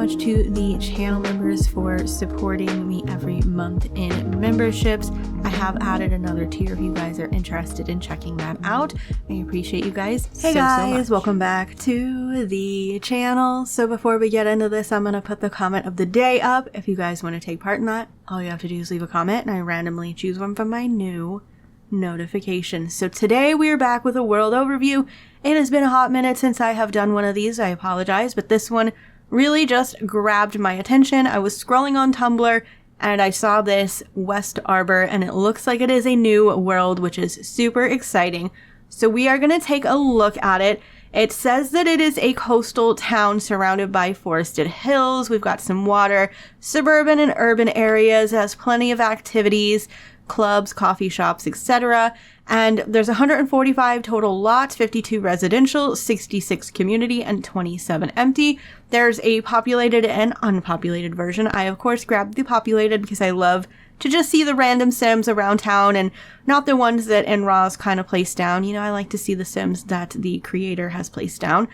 much to the channel members for supporting me every month in memberships. I have added another tier if you guys are interested in checking that out. I appreciate you guys so much. Welcome back to the channel. So before we get into this, I'm going to put the comment of the day up. If you guys want to take part in that, all you have to do is leave a comment and I randomly choose one from my new notifications. So today we are back with a world overview. It has been a hot minute since I have done one of these. I apologize, but this one really just grabbed my attention. I was scrolling on Tumblr and I saw this West Arbor and it looks like it is a new world, which is super exciting. So we are going to take a look at it. It says that it is a coastal town surrounded by forested hills. We've got some water, suburban and urban areas. It has plenty of activities, clubs, coffee shops, etc. And there's 145 total lots, 52 residential, 66 community, and 27 empty. There's a populated and unpopulated version. I, of course, grabbed the populated because I love to just see the random Sims around town and not the ones that NRA's kind of placed down. You know, I like to see the Sims that the creator has placed down.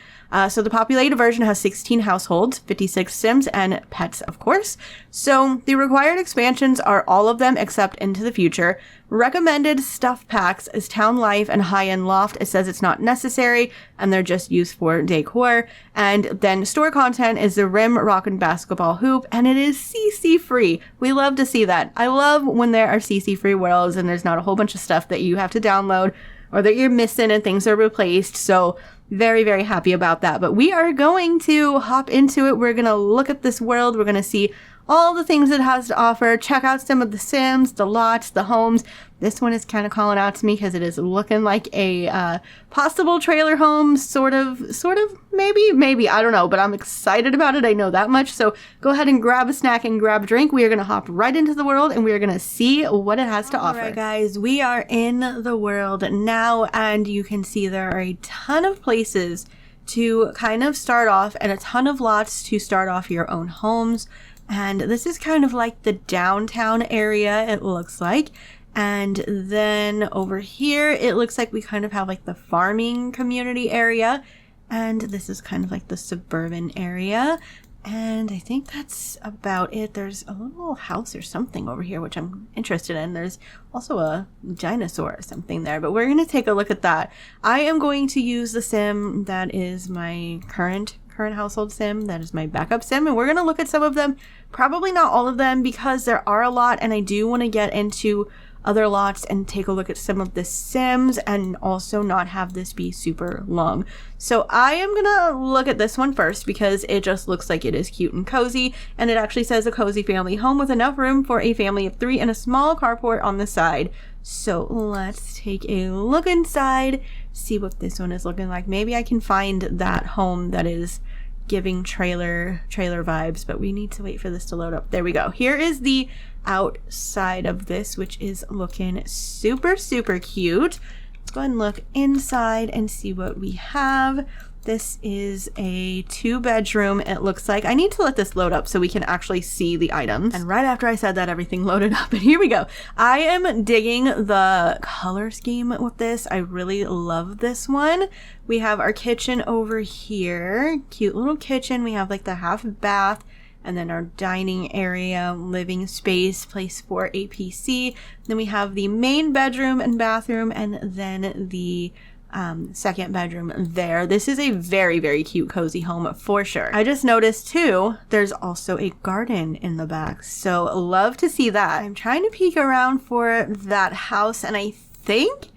So the populated version has 16 households, 56 Sims, and pets, of course. So the required expansions are all of them except Into the Future. Recommended stuff packs is Town Life and High-End Loft. It says it's not necessary and they're just used for decor. And then store content is the Rim Rockin' Basketball Hoop, and it is CC free. We love to see that. I love when there are CC free worlds and there's not a whole bunch of stuff that you have to download or that you're missing and things are replaced. So very, very happy about that. But we are going to hop into it. We're going to look at this world. We're going to see all the things it has to offer, check out some of the Sims, the lots, the homes. This one is kind of calling out to me because it is looking like a possible trailer home, sort of, maybe, I don't know, but I'm excited about it. I know that much. So go ahead and grab a snack and grab a drink. We are going to hop right into the world and we are going to see what it has to offer. All right, guys, we are in the world now and you can see there are a ton of places to kind of start off and a ton of lots to start off your own homes. And this is kind of like the downtown area, it looks like. And then over here, it looks like we kind of have like the farming community area. And this is kind of like the suburban area. And I think that's about it. There's a little house or something over here, which I'm interested in. There's also a dinosaur or something there, but we're going to take a look at that. I am going to use the sim that is my current household sim. That is my backup sim. And we're going to look at some of them, probably not all of them because there are a lot. And I do want to get into other lots and take a look at some of the Sims and also not have this be super long. So I am gonna look at this one first because it just looks like it is cute and cozy, and it actually says a cozy family home with enough room for a family of 3 and a small carport on the side. So let's take a look inside, see what this one is looking like. Maybe I can find that home that is giving trailer vibes, but we need to wait for this to load up. There we go. Here is the outside of this, which is looking super cute. Let's go ahead and look inside and see what we have. This is a 2-bedroom, it looks like. I need to let this load up so we can actually see the items. And right after I said that, everything loaded up, and here we go. I am digging the color scheme with this. I really love this one. We have our kitchen over here. Cute little kitchen. We have like the half bath, and then our dining area, living space, place for a PC. Then we have the main bedroom and bathroom, and then the second bedroom there. This is a very cute cozy home for sure. I just noticed too, there's also a garden in the back. So love to see that. I'm trying to peek around for that house and I think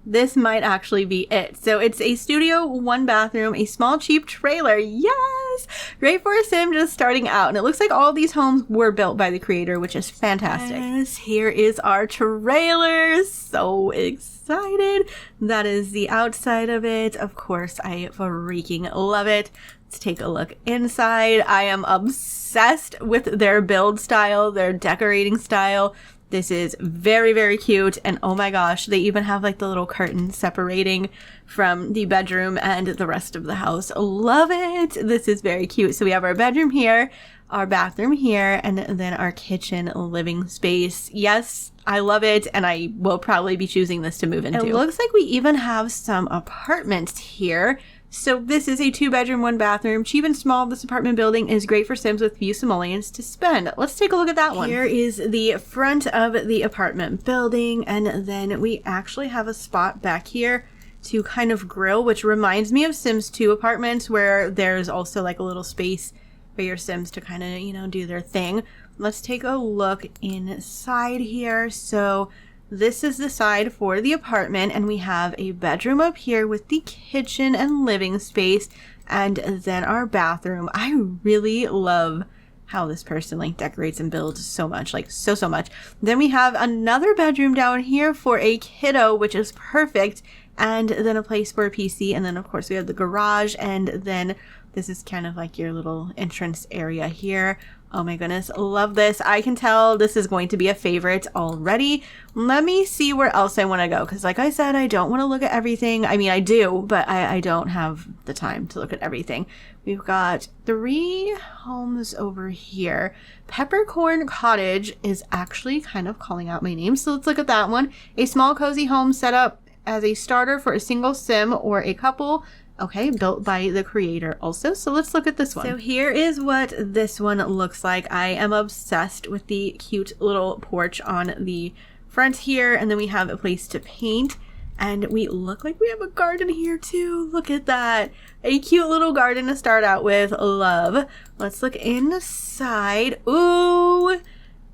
this might actually be it. So it's a studio, 1 bathroom, a small cheap trailer. Yes! Great for a sim just starting out. And it looks like all these homes were built by the creator, which is fantastic. Yes, here is our trailer. So excited. That is the outside of it. Of course, I freaking love it. Let's take a look inside. I am obsessed with their build style, their decorating style. This is very cute, and oh my gosh, they even have like the little curtain separating from the bedroom and the rest of the house. Love it. This is very cute. So we have our bedroom here, our bathroom here, and then our kitchen living space. Yes, I love it, and I will probably be choosing this to move into. It looks like we even have some apartments here. So this is a 2-bedroom, 1-bathroom, cheap and small. This apartment building is great for Sims with few simoleons to spend. Let's take a look at that one. Here is the front of the apartment building, and then we actually have a spot back here to kind of grill, which reminds me of Sims 2 apartments, where there's also like a little space for your Sims to kind of, you know, do their thing. Let's take a look inside here. So this is the side for the apartment, and we have a bedroom up here with the kitchen and living space, and then our bathroom. I really love how this person like decorates and builds so much, like so much. Then we have another bedroom down here for a kiddo, which is perfect, and then a place for a PC, and then of course we have the garage, and then this is kind of like your little entrance area here. Oh my goodness, love this. I can tell this is going to be a favorite already. Let me see where else I want to go, because like I said, I don't want to look at everything. I mean, I do, but I don't have the time to look at everything. We've got 3 homes over here. Peppercorn Cottage is actually kind of calling out my name, so let's look at that one. A small cozy home set up as a starter for a single sim or a couple. Okay, built by the creator also. So let's look at this one. So here is what this one looks like. I am obsessed with the cute little porch on the front here. And then we have a place to paint. And we look like we have a garden here too. Look at that. A cute little garden to start out with. Love. Let's look inside. Ooh.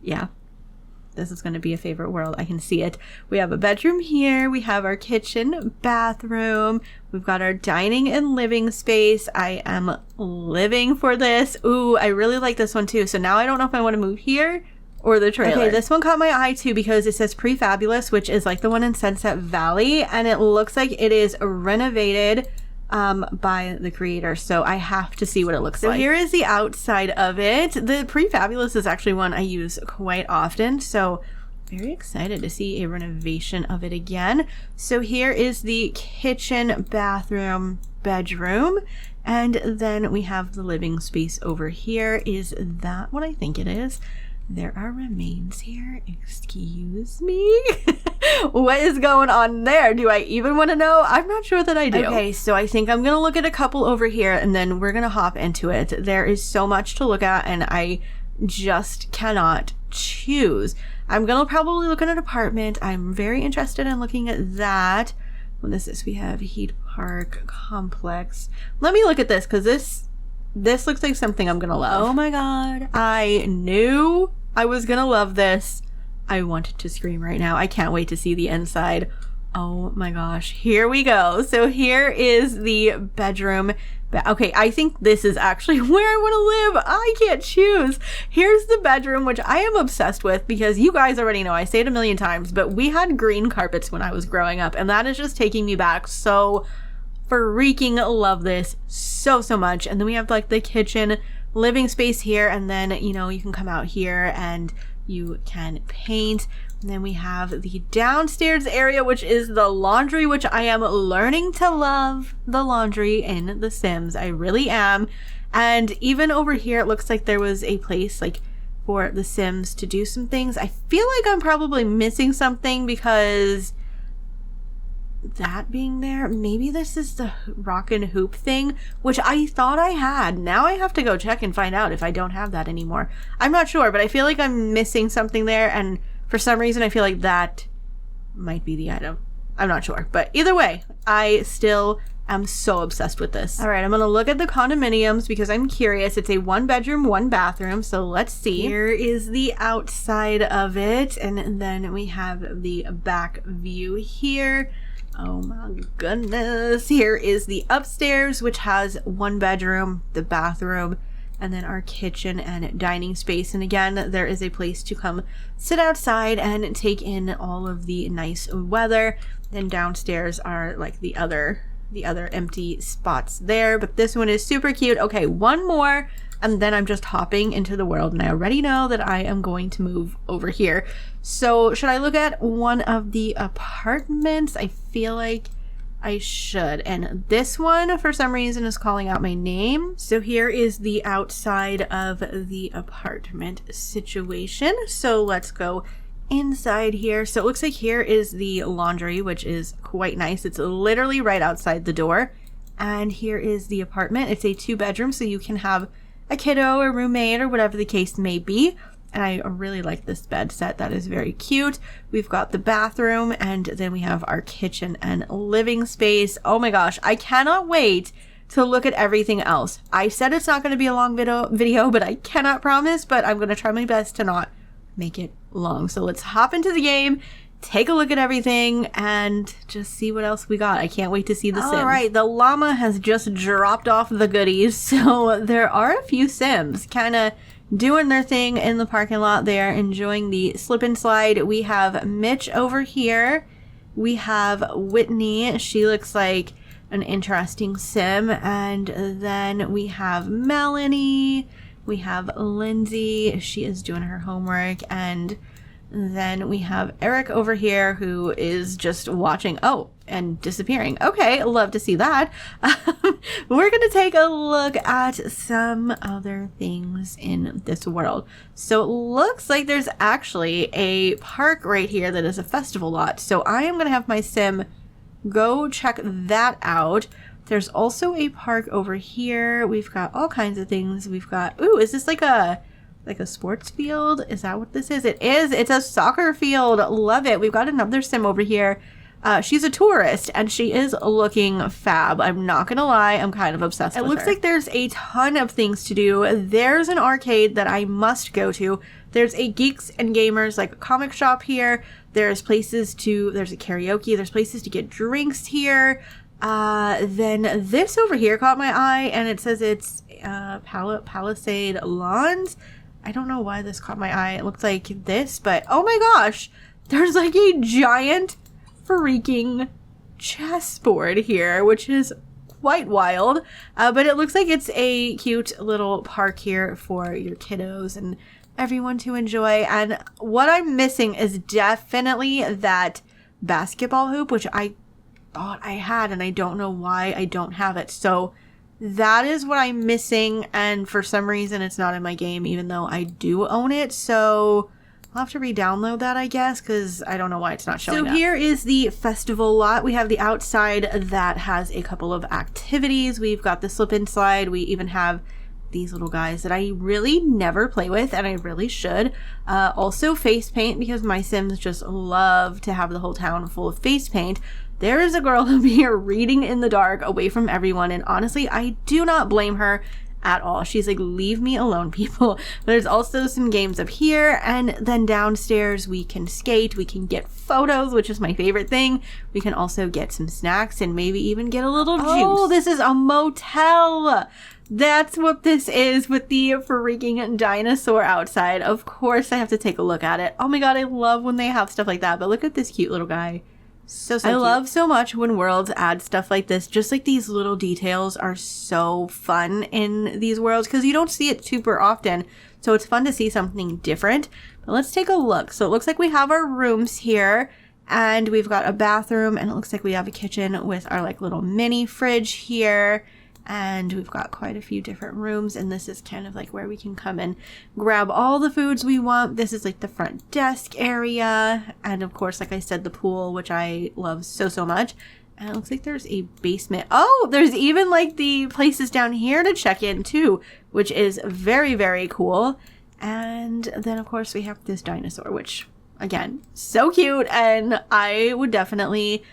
Yeah. This is going to be a favorite world. I can see it. We have a bedroom here. We have our kitchen, bathroom. We've got our dining and living space. I am living for this. Ooh, I really like this one too. So now I don't know if I want to move here or the trailer. Okay, this one caught my eye too because it says Prefabulous, which is like the one in Sunset Valley. And it looks like it is renovated by the creator, so I have to see what it looks like. So here is the outside of it. The Prefabulous is actually one I use quite often, so very excited to see a renovation of it again. So here is the kitchen, bathroom, bedroom, and then we have the living space over here. Is that what I think it is? There are remains here. Excuse me? What is going on there? Do I even want to know? I'm not sure that I do. Okay, so I think I'm going to look at a couple over here and then we're going to hop into it. There is so much to look at and I just cannot choose. I'm going to probably look at an apartment. I'm very interested in looking at that. What is this? We have Heat Park Complex. Let me look at this because this looks like something I'm gonna love. Oh my god. I knew I was gonna love this. I wanted to scream right now. I can't wait to see the inside. Oh my gosh. Here we go. So here is the bedroom. Okay, I think this is actually where I want to live. I can't choose. Here's the bedroom, which I am obsessed with because you guys already know, I say it a million times, but we had green carpets when I was growing up, and that is just taking me back so freaking love this so much. And then we have like the kitchen, living space here, and then you know you can come out here and you can paint. And then we have the downstairs area, which is the laundry, which I am learning to love the laundry in The Sims. I really am. And even over here it looks like there was a place like for the Sims to do some things. I feel like I'm probably missing something because that being there, maybe this is the rock and hoop thing, which I thought I had. Now I have to go check and find out if I don't have that anymore. I'm not sure, but I feel like I'm missing something there, and for some reason I feel like that might be the item. I'm not sure, but either way, I still am so obsessed with this. All right, I'm gonna look at the condominiums because I'm curious. It's a 1-bedroom, 1-bathroom, so let's see. Here is the outside of it, and then we have the back view here. Oh my goodness. Here is the upstairs, which has 1 bedroom, the bathroom, and then our kitchen and dining space. And again, there is a place to come sit outside and take in all of the nice weather. Then downstairs are like the other empty spots there, but this one is super cute. Okay, one more and then I'm just hopping into the world, and I already know that I am going to move over here. So should I look at one of the apartments? I feel like I should, and this one for some reason is calling out my name. So here is the outside of the apartment situation. So let's go inside here. So it looks like here is the laundry, which is quite nice. It's literally right outside the door. And here is the apartment. It's a 2-bedroom, so you can have a kiddo or roommate or whatever the case may be. And I really like this bed set. That is very cute. We've got the bathroom, and then we have our kitchen and living space. Oh my gosh, I cannot wait to look at everything else. I said it's not going to be a long video, but I cannot promise, but I'm going to try my best to not make it long. So let's hop into the game, take a look at everything, and just see what else we got. I can't wait to see the Sims. All right, the llama has just dropped off the goodies. So there are a few Sims kind of doing their thing in the parking lot. They are enjoying the slip and slide. We have Mitch over here. We have Whitney. She looks like an interesting Sim. And then we have Melanie. We have Lindsay. She is doing her homework. And then we have Eric over here, who is just watching. Oh, and disappearing. Okay, love to see that. We're going to take a look at some other things in this world. So it looks like there's actually a park right here that is a festival lot. So I am going to have my Sim go check that out. There's also a park over here. We've got all kinds of things. We've got, ooh, is this like a sports field? Is that what this is? It is. It's a soccer field. Love it. We've got another Sim over here. She's a tourist, and she is looking fab. I'm not gonna lie, I'm kind of obsessed with her. It looks like there's a ton of things to do. There's an arcade that I must go to. There's a Geeks and Gamers, like a comic shop here. There's a karaoke. There's places to get drinks here. Then this over here caught my eye, and it says it's Palisade Lawns. I don't know why this caught my eye. It looks like this, but oh my gosh, there's like a giant freaking chessboard here, which is quite wild. But it looks like it's a cute little park here for your kiddos and everyone to enjoy. And what I'm missing is definitely that basketball hoop, which I thought I had, and I don't know why I don't have it. So that is what I'm missing, and for some reason it's not in my game, even though I do own it. So I'll have to re-download that, I guess, because I don't know why it's not showing up. So here is the festival lot. We have the outside that has a couple of activities. We've got the slip and slide. We even have these little guys that I really never play with, and I really should. Also face paint, because my Sims just love to have the whole town full of face paint. There is a girl over here reading in the dark away from everyone, and honestly, I do not blame her at all. She's like, leave me alone, people. There's also some games up here, and then downstairs we can skate, we can get photos, which is my favorite thing. We can also get some snacks and maybe even get a little juice. Oh, this is a motel. That's what this is, with the freaking dinosaur outside. Of course I have to take a look at it. Oh my god, I love when they have stuff like that. But look at this cute little guy. So cute. I love so much when worlds add stuff like this. Just like these little details are so fun in these worlds, because you don't see it super often. So it's fun to see something different. But let's take a look. So it looks like we have our rooms here, and we've got a bathroom, and it looks like we have a kitchen with our like little mini fridge here. And we've got quite a few different rooms, and this is kind of like where we can come and grab all the foods we want. This is like the front desk area, and of course, like I said, the pool, which I love so much. And it looks like there's a basement. Oh, there's even like the places down here to check in too, which is very cool. And then of course we have this dinosaur, which again, so cute, and I would definitely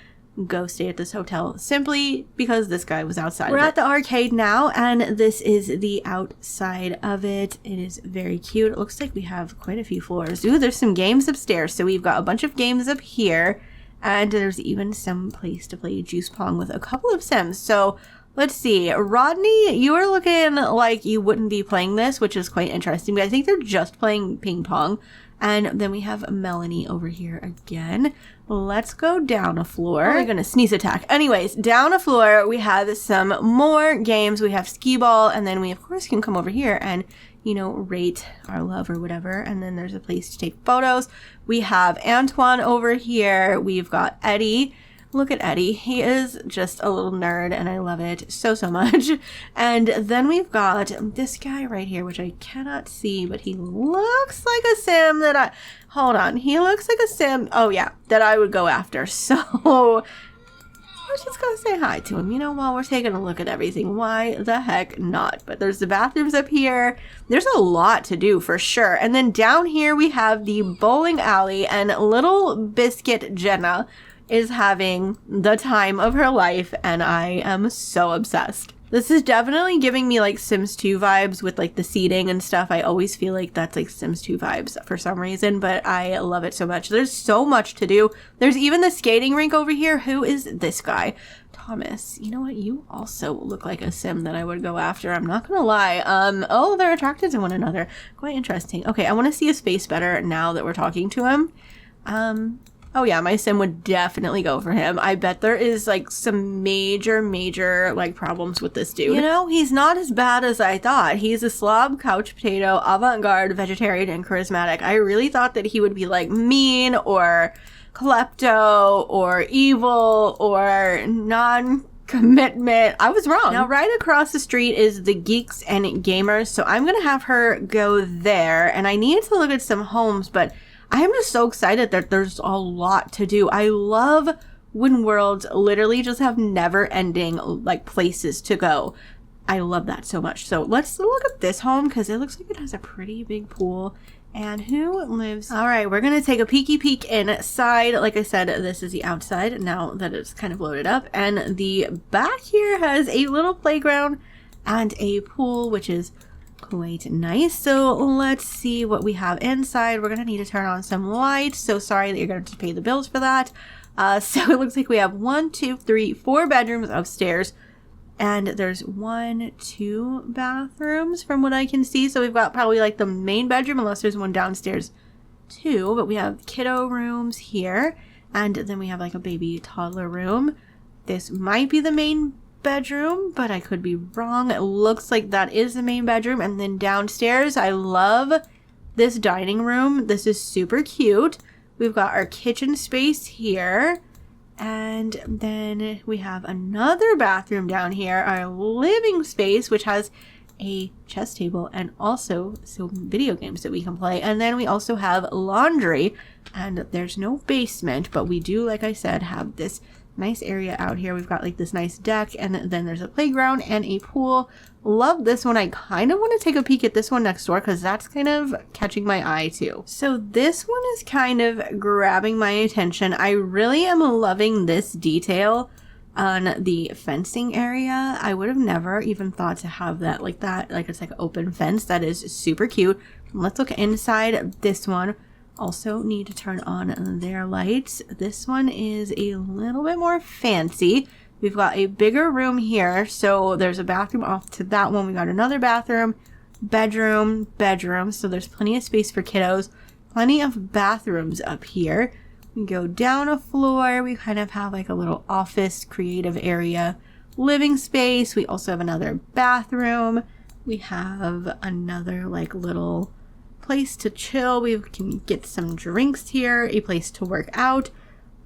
go stay at this hotel simply because this guy was outside. We're at the arcade now, and this is the outside of it. It is very cute. It looks like we have quite a few floors. Ooh, there's some games upstairs. So we've got a bunch of games up here, and there's even some place to play juice pong with a couple of Sims. So let's see. Rodney, you are looking like you wouldn't be playing this, which is quite interesting, but I think they're just playing ping pong. And then we have Melanie over here again. Let's go down a floor. Oh my goodness, sneeze attack. Anyways, down a floor, we have some more games. We have skee ball, and then we, of course, can come over here and, you know, rate our love or whatever. And then there's a place to take photos. We have Antoine over here. We've got Eddie. Look at Eddie. He is just a little nerd, and I love it so much. And then we've got this guy right here, which I cannot see, but he looks like a Sim that hold on. He looks like a Sim. Oh yeah, that I would go after. So let's just go say hi to him, while we're taking a look at everything. Why the heck not? But there's the bathrooms up here. There's a lot to do for sure. And then down here we have the bowling alley, and little biscuit Jenna is having the time of her life, and I am so obsessed. This is definitely giving me like Sims 2 vibes with like the seating and stuff. I always feel like that's like Sims 2 vibes for some reason, but I love it so much. There's so much to do. There's even the skating rink over here. Who is this guy? Thomas. You know what? You also look like a Sim that I would go after. I'm not gonna lie. Oh, they're attracted to one another. Quite interesting. Okay, I want to see his face better now that we're talking to him. Oh yeah, my Sim would definitely go for him. I bet there is like some major like problems with this dude. He's not as bad as I thought. He's a slob, couch potato, avant-garde, vegetarian, and charismatic. I really thought that he would be like mean or klepto or evil or non-commitment. I was wrong. Now right across the street is the Geeks and Gamers, so I'm gonna have her go there, and I need to look at some homes, but I'm just so excited that there's a lot to do. I love when worlds literally just have never-ending like places to go. I love that so much. So let's look at this home because it looks like it has a pretty big pool. And who lives? All right, we're going to take a peek inside. Like I said, this is the outside now that it's kind of loaded up. And the back here has a little playground and a pool, which is quite nice. So let's see what we have inside. We're gonna need to turn on some lights, so sorry that you're gonna have to pay the bills for that. So it looks like we have 1, 2, 3, 4 bedrooms upstairs, and there's 1, 2 bathrooms from what I can see. So we've got probably like the main bedroom, unless there's one downstairs too, but we have kiddo rooms here, and then we have like a baby toddler room. This might be the main bedroom, but I could be wrong. It looks like that is the main bedroom. And then downstairs, I love this dining room. This is super cute. We've got our kitchen space here, and then we have another bathroom down here, our living space, which has a chess table and also some video games that we can play. And then we also have laundry, and there's no basement, but we do, like I said, have this nice area out here. We've got like this nice deck, and then there's a playground and a pool. Love this one. I kind of want to take a peek at this one next door because that's kind of catching my eye too. So this one is kind of grabbing my attention. I really am loving this detail on the fencing area. I would have never even thought to have that like it's like an open fence. That is super cute. Let's look inside this one. Also need to turn on their lights. This one is a little bit more fancy. We've got a bigger room here, so there's a bathroom off to that one. We got another bathroom, bedroom, so there's plenty of space for kiddos. Plenty of bathrooms up here. We go down a floor. We kind of have like a little office creative area, living space. We also have another bathroom. We have another like little place to chill. We can get some drinks here, a place to work out,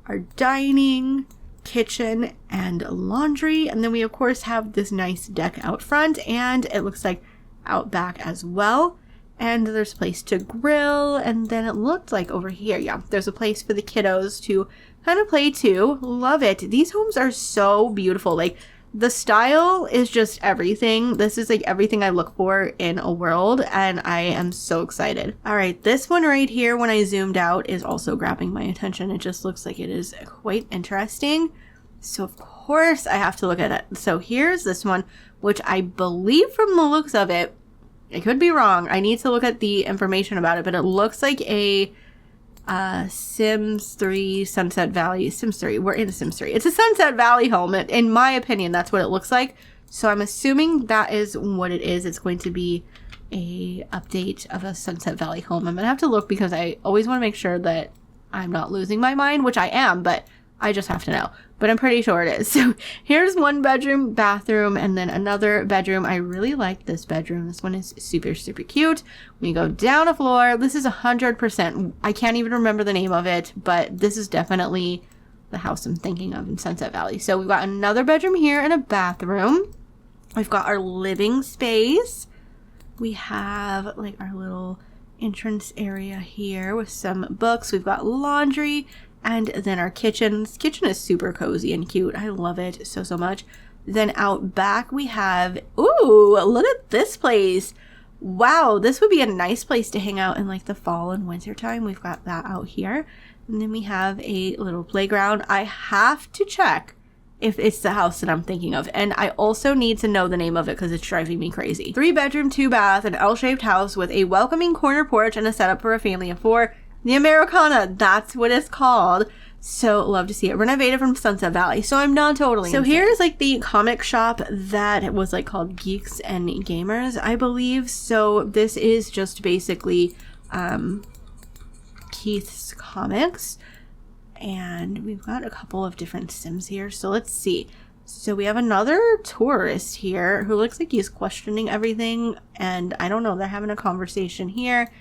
our dining, kitchen, and laundry. And then we of course have this nice deck out front, and it looks like out back as well. And there's a place to grill, and then it looked like over here, yeah, there's a place for the kiddos to kind of play too. Love it. These homes are so beautiful. Like, the style is just everything. This is like everything I look for in a world, and I am so excited. All right, this one right here, when I zoomed out, is also grabbing my attention. It just looks like it is quite interesting. So of course I have to look at it. So here's this one, which I believe from the looks of it, I could be wrong. I need to look at the information about it, but it looks like a Sims 3 Sunset Valley. Sims 3. We're in Sims 3. It's a Sunset Valley home. In my opinion, that's what it looks like. So I'm assuming that is what it is. It's going to be a update of a Sunset Valley home. I'm going to have to look because I always want to make sure that I'm not losing my mind, which I am, but I just have to know. But I'm pretty sure it is. So here's one bedroom, bathroom, and then another bedroom. I really like this bedroom. This one is super, super cute. We go down a floor. This is 100%. I can't even remember the name of it, but this is definitely the house I'm thinking of in Sunset Valley. So we've got another bedroom here and a bathroom. We've got our living space. We have like our little entrance area here with some books. We've got laundry And then our kitchen. This kitchen is super cozy and cute. I love it so, so much. Then out back we have, ooh, look at this place. Wow, this would be a nice place to hang out in like the fall and winter time. We've got that out here. And then we have a little playground. I have to check if it's the house that I'm thinking of. And I also need to know the name of it because it's driving me crazy. 3-bedroom, 2-bath, an L-shaped house with a welcoming corner porch and a setup for a family of 4. The Americana, that's what it's called. So love to see it. Renovated from Sunset Valley. So I'm not totally insane. Here's like the comic shop that was like called Geeks and Gamers, I believe. So this is just basically Keith's comics. And we've got a couple of different Sims here. So let's see. So we have another tourist here who looks like he's questioning everything. And I don't know, they're having a conversation here.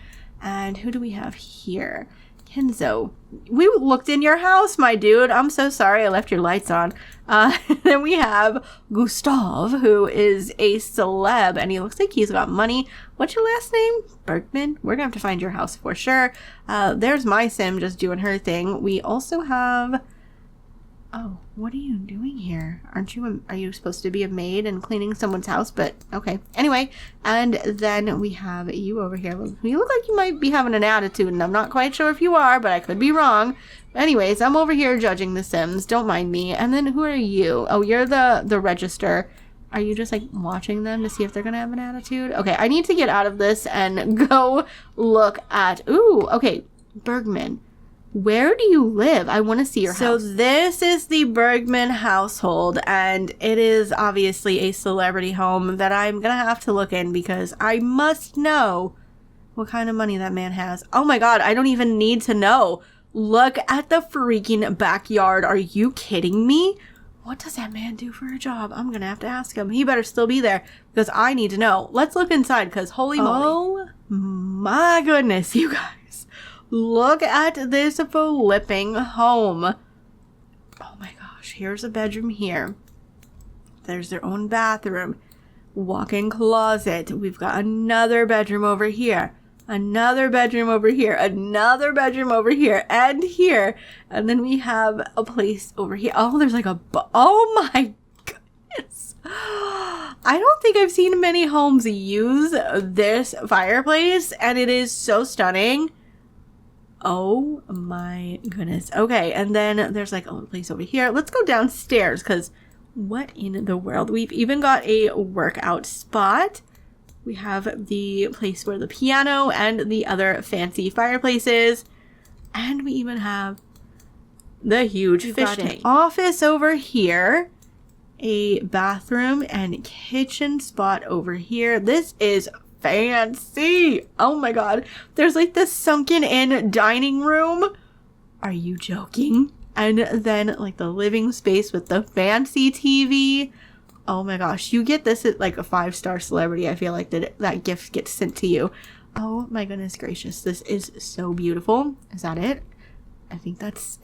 And who do we have here? Kenzo. We looked in your house, my dude. I'm so sorry I left your lights on. Then we have Gustav, who is a celeb, and he looks like he's got money. What's your last name? Bergman? We're gonna have to find your house for sure. There's my Sim just doing her thing. We also have... Oh, what are you doing here? Are you supposed to be a maid and cleaning someone's house? But okay. Anyway, and then we have you over here. You look like you might be having an attitude, and I'm not quite sure if you are, but I could be wrong. Anyways, I'm over here judging the Sims. Don't mind me. And then who are you? Oh, you're the register. Are you just like watching them to see if they're gonna have an attitude? Okay, I need to get out of this and go look at... Ooh, okay, Bergman. Where do you live? I want to see your house. So this is the Bergman household, and it is obviously a celebrity home that I'm going to have to look in because I must know what kind of money that man has. Oh my God, I don't even need to know. Look at the freaking backyard. Are you kidding me? What does that man do for a job? I'm going to have to ask him. He better still be there because I need to know. Let's look inside because holy moly. Oh my goodness, you guys. Look at this flipping home. Oh my gosh. Here's a bedroom here. There's their own bathroom. Walk-in closet. We've got another bedroom over here. Another bedroom over here. Another bedroom over here. And here. And then we have a place over here. Oh, there's like a... Oh my goodness. I don't think I've seen many homes use this fireplace. And it is so stunning. Oh my goodness. Okay, and then there's like a little place over here. Let's go downstairs because what in the world? We've even got a workout spot. We have the place where the piano and the other fancy fireplaces. And we even have the huge fish tank. Office over here. A bathroom and kitchen spot over here. This is fancy. Oh my God. There's like this sunken in dining room. Are you joking? And then like the living space with the fancy TV. Oh my gosh. You get this at like a 5-star celebrity. I feel like that gift gets sent to you. Oh my goodness gracious. This is so beautiful. Is that it? I think that's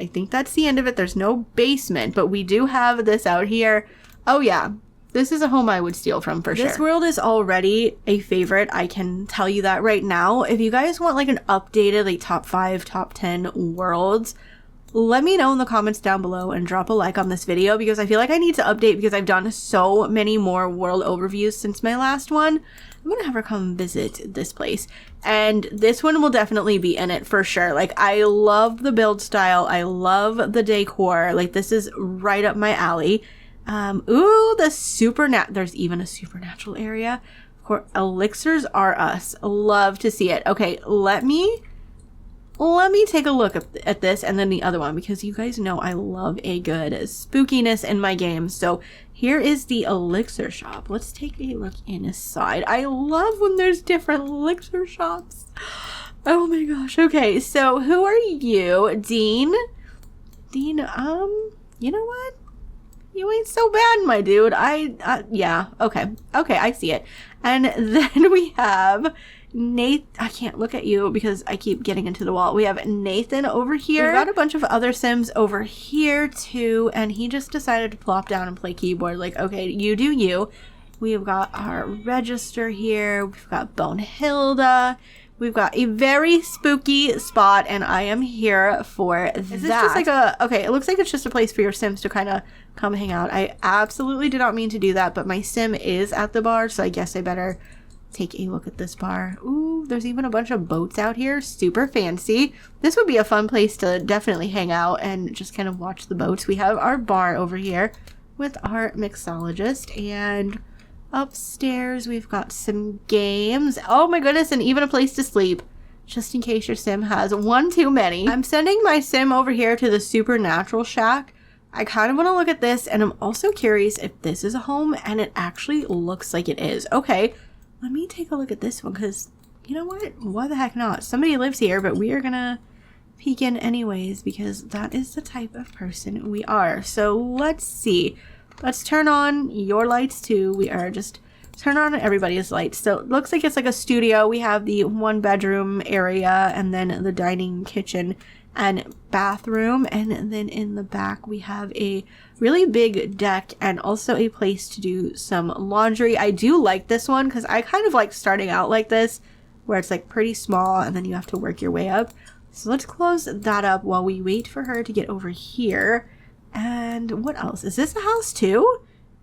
the end of it. There's no basement, but we do have this out here. Oh yeah. This is a home I would steal from for sure. This world is already a favorite. I can tell you that right now. If you guys want like an updated like top 5, top 10 worlds, let me know in the comments down below and drop a like on this video because I feel like I need to update because I've done so many more world overviews since my last one. I'm gonna have her come visit this place. And this one will definitely be in it for sure. Like, I love the build style. I love the decor. Like, this is right up my alley. Ooh, there's even a supernatural area. Of course, elixirs are us. Love to see it. Okay, let me take a look at this and then the other one because you guys know I love a good spookiness in my games. So here is the elixir shop. Let's take a look inside. I love when there's different elixir shops. Oh my gosh. Okay, so who are you? Dean? Dean, you know what? You ain't so bad, my dude. Yeah, okay, I see it. And then we have Nathan. I can't look at you because I keep getting into the wall. We have Nathan over here. We've got a bunch of other Sims over here too, and he just decided to plop down and play keyboard. Like, okay, you do you. We've got our register here. We've got Bonehilda. We've got a very spooky spot, and I am here for that. Is this just like okay, it looks like it's just a place for your Sims to kind of come hang out. I absolutely did not mean to do that, but my Sim is at the bar, so I guess I better take a look at this bar. Ooh, there's even a bunch of boats out here. Super fancy. This would be a fun place to definitely hang out and just kind of watch the boats. We have our bar over here with our mixologist, and upstairs we've got some games. Oh my goodness, and even a place to sleep, just in case your Sim has one too many. I'm sending my Sim over here to the supernatural shack. I kind of want to look at this, and I'm also curious if this is a home, and it actually looks like it is. Okay, let me take a look at this one, because you know what? Why the heck not? Somebody lives here, but we are gonna peek in anyways, because that is the type of person we are. So let's see. Let's turn on your lights too. We are just turn on everybody's lights. So it looks like it's like a studio. We have the 1-bedroom area, and then the dining, kitchen, and bathroom, and then in the back we have a really big deck and also a place to do some laundry. I do like this one because I kind of like starting out like this, where it's like pretty small and then you have to work your way up. So let's close that up while we wait for her to get over here. And what else? Is this a house too?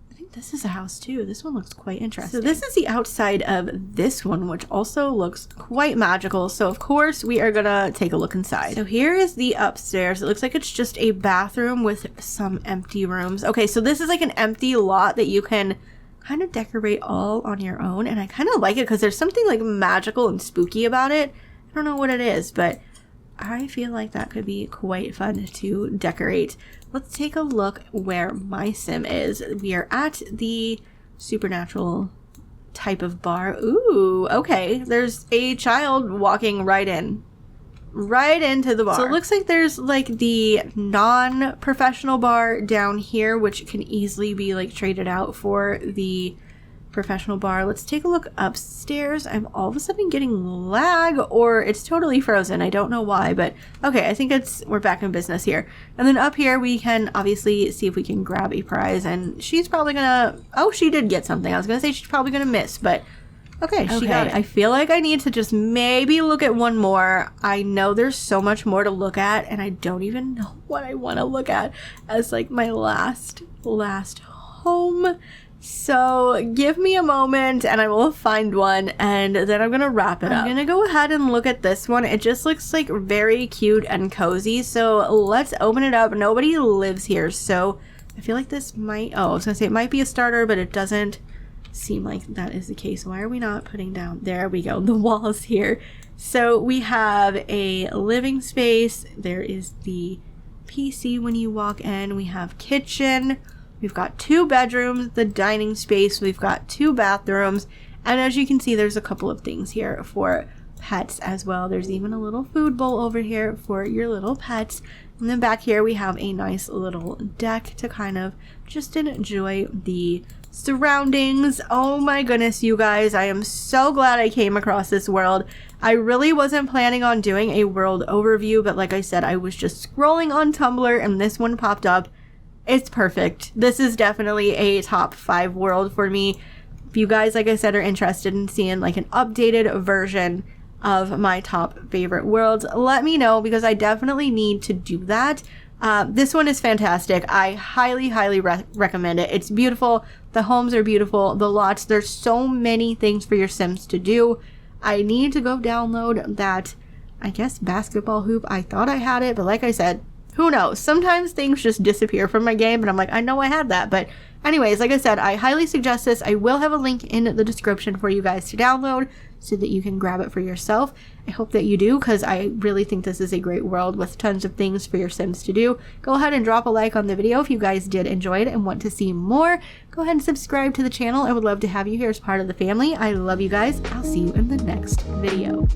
I think this is a house too. This one looks quite interesting. So this is the outside of this one, which also looks quite magical. So of course we are gonna take a look inside. So here is the upstairs. It looks like it's just a bathroom with some empty rooms. Okay, so this is like an empty lot that you can kind of decorate all on your own. And I kind of like it because there's something like magical and spooky about it. I don't know what it is, but I feel like that could be quite fun to decorate. Let's take a look where my Sim is. We are at the supernatural type of bar. Ooh, okay. There's a child walking right into the bar. So it looks like there's like the non-professional bar down here, which can easily be like traded out for the professional bar. Let's take a look upstairs. I'm all of a sudden getting lag, or it's totally frozen. I don't know why, but okay, I think we're back in business here. And then up here we can obviously see if we can grab a prize, and she's probably gonna, oh, she did get something. I was gonna say she's probably gonna miss, but okay, she got it. I feel like I need to just maybe look at one more. I know there's so much more to look at, and I don't even know what I want to look at as like my last home. So give me a moment and I will find one, and then I'm gonna wrap it up. I'm gonna go ahead and look at this one. It just looks like very cute and cozy, so let's open it up. Nobody lives here, so I feel like this might, oh, I was gonna say it might be a starter, but it doesn't seem like that is the case. Why are we not putting down, there we go, the walls here. So we have a living space. There is the PC when you walk in. We have kitchen. We've got 2 bedrooms, the dining space, we've got 2 bathrooms, and as you can see, there's a couple of things here for pets as well. There's even a little food bowl over here for your little pets. And then back here we have a nice little deck to kind of just enjoy the surroundings. Oh my goodness, you guys, I am so glad I came across this world. I really wasn't planning on doing a world overview, but like I said, I was just scrolling on Tumblr and this one popped up. It's perfect. This is definitely a top 5 world for me. If you guys, like I said, are interested in seeing like an updated version of my top favorite worlds, let me know, because I definitely need to do that. This one is fantastic. I highly recommend it. It's beautiful. The homes are beautiful. The lots, there's so many things for your Sims to do. I need to go download that, I guess, basketball hoop. I thought I had it, but like I said, who knows? Sometimes things just disappear from my game, and I'm like, I know I had that. But anyways, like I said, I highly suggest this. I will have a link in the description for you guys to download so that you can grab it for yourself. I hope that you do, because I really think this is a great world with tons of things for your Sims to do. Go ahead and drop a like on the video if you guys did enjoy it and want to see more. Go ahead and subscribe to the channel. I would love to have you here as part of the family. I love you guys. I'll see you in the next video.